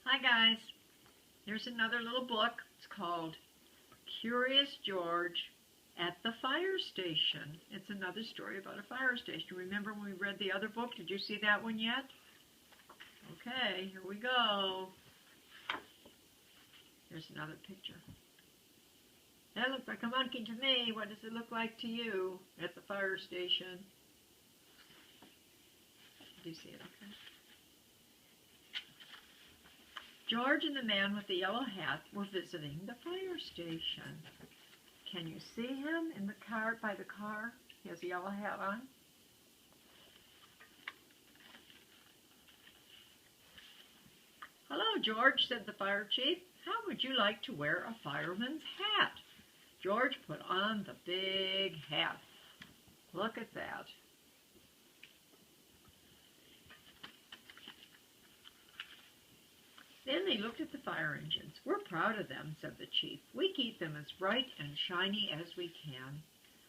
Hi guys, here's another little book. It's called Curious George at the Fire Station. It's another story about a fire station. Remember when we read the other book? Did you see that one yet? Okay, here we go. Here's another picture. That looked like a monkey to me. What does it look like to you at the fire station? Do you see it? Okay. George and the man with the yellow hat were visiting the fire station. Can you see him in the car, by the car? He has a yellow hat on. Hello, George, said the fire chief. How would you like to wear a fireman's hat? George put on the big hat. Look at that. Then they looked at the fire engines. We're proud of them, said the chief. We keep them as bright and shiny as we can.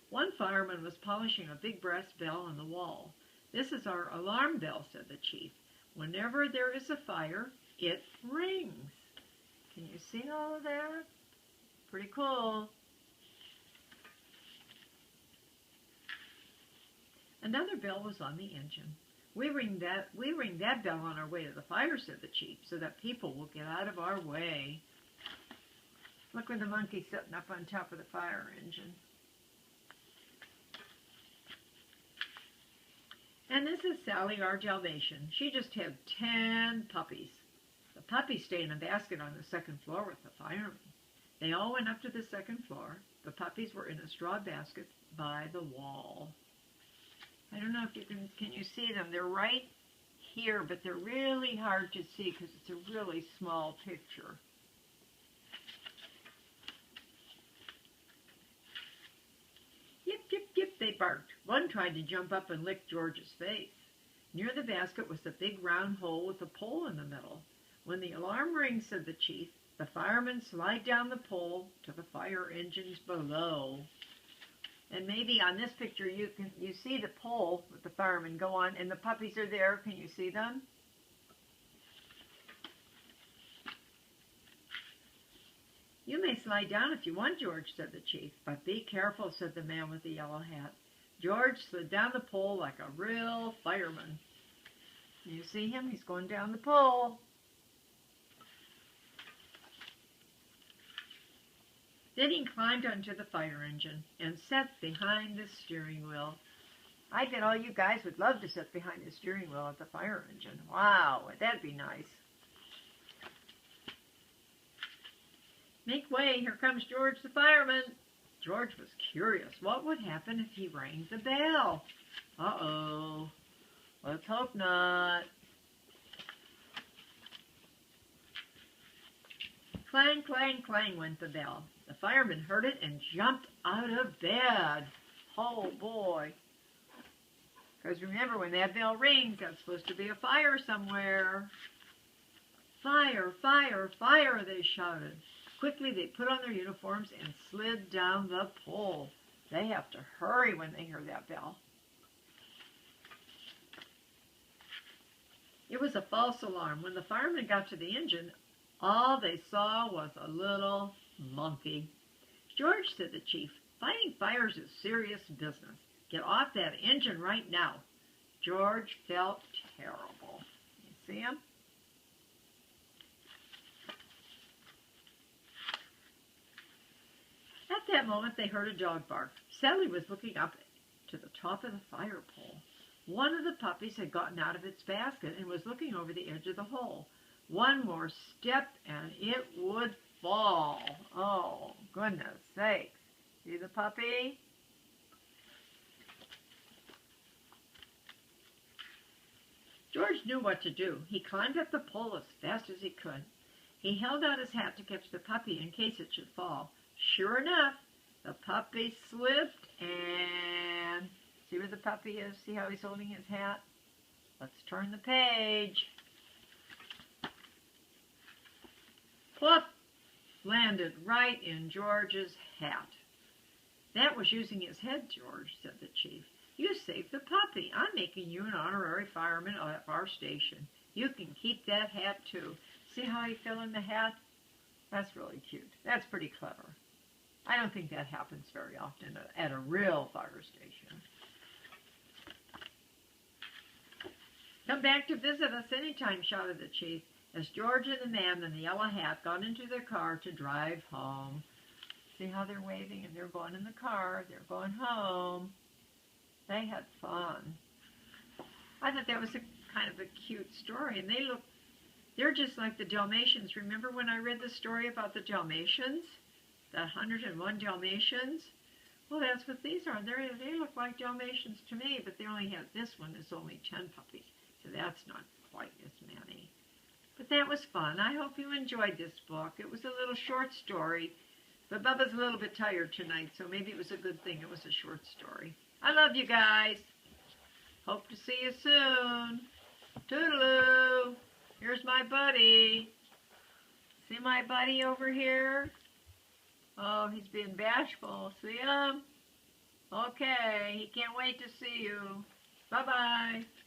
One fireman was polishing a big brass bell on the wall. This is our alarm bell, said the chief. Whenever there is a fire, it rings. Can you see all of that? Pretty cool. Another bell was on the engine. We ring that bell on our way to the fire, said the chief, so that people will get out of our way. Look at the monkey sitting up on top of the fire engine. And this is Sally, our Dalmatian. She just had 10 puppies. The puppies stay in a basket on the second floor with the firemen. They all went up to the second floor. The puppies were in a straw basket by the wall. I don't know if you can you see them? They're right here, but they're really hard to see because it's a really small picture. Yip, yip, yip, they barked. One tried to jump up and lick George's face. Near the basket was a big round hole with a pole in the middle. When the alarm rings, said the chief, the firemen slide down the pole to the fire engines below. And maybe on this picture you see the pole with the firemen go on, and the puppies are there. Can you see them? You may slide down if you want, George, said the chief. But be careful, said the man with the yellow hat. George slid down the pole like a real fireman. Can you see him? He's going down the pole. Then he climbed onto the fire engine and sat behind the steering wheel. I bet all you guys would love to sit behind the steering wheel at the fire engine. Wow, that'd be nice. Make way, here comes George the fireman. George was curious. What would happen if he rang the bell? Uh-oh. Let's hope not. Clang, clang, clang went the bell. The fireman heard it and jumped out of bed. Oh, boy. Because remember, when that bell rings, that's supposed to be a fire somewhere. Fire, fire, fire, they shouted. Quickly, they put on their uniforms and slid down the pole. They have to hurry when they hear that bell. It was a false alarm. When the firemen got to the engine, all they saw was a little monkey. George, said the chief, fighting fires is serious business. Get off that engine right now. George felt terrible. You see him? At that moment, they heard a dog bark. Sally was looking up to the top of the fire pole. One of the puppies had gotten out of its basket and was looking over the edge of the hole. One more step and it would fall. Oh, goodness sakes. See the puppy? George knew what to do. He climbed up the pole as fast as he could. He held out his hat to catch the puppy in case it should fall. Sure enough, the puppy slipped and... See where the puppy is? See how he's holding his hat? Let's turn the page. Plop! Landed right in George's hat. That was using his head, George, said the chief. You saved the puppy. I'm making you an honorary fireman at our station. You can keep that hat, too. See how he fell in the hat? That's really cute. That's pretty clever. I don't think that happens very often at a real fire station. Come back to visit us anytime, shouted the chief, as George and the man in the yellow hat got into their car to drive home. See how they're waving and they're going in the car. They're going home. They had fun. I thought that was a kind of a cute story, and they're just like the Dalmatians. Remember when I read the story about the Dalmatians? The 101 Dalmatians? Well, that's what these are. They look like Dalmatians to me, but they only have, this one is only 10 puppies, so that's not quite as many. But that was fun. I hope you enjoyed this book. It was a little short story, but Bubba's a little bit tired tonight, so maybe it was a good thing it was a short story. I love you guys. Hope to see you soon. Toodaloo. Here's my buddy. See my buddy over here? Oh, he's being bashful. See him? Okay, he can't wait to see you. Bye-bye.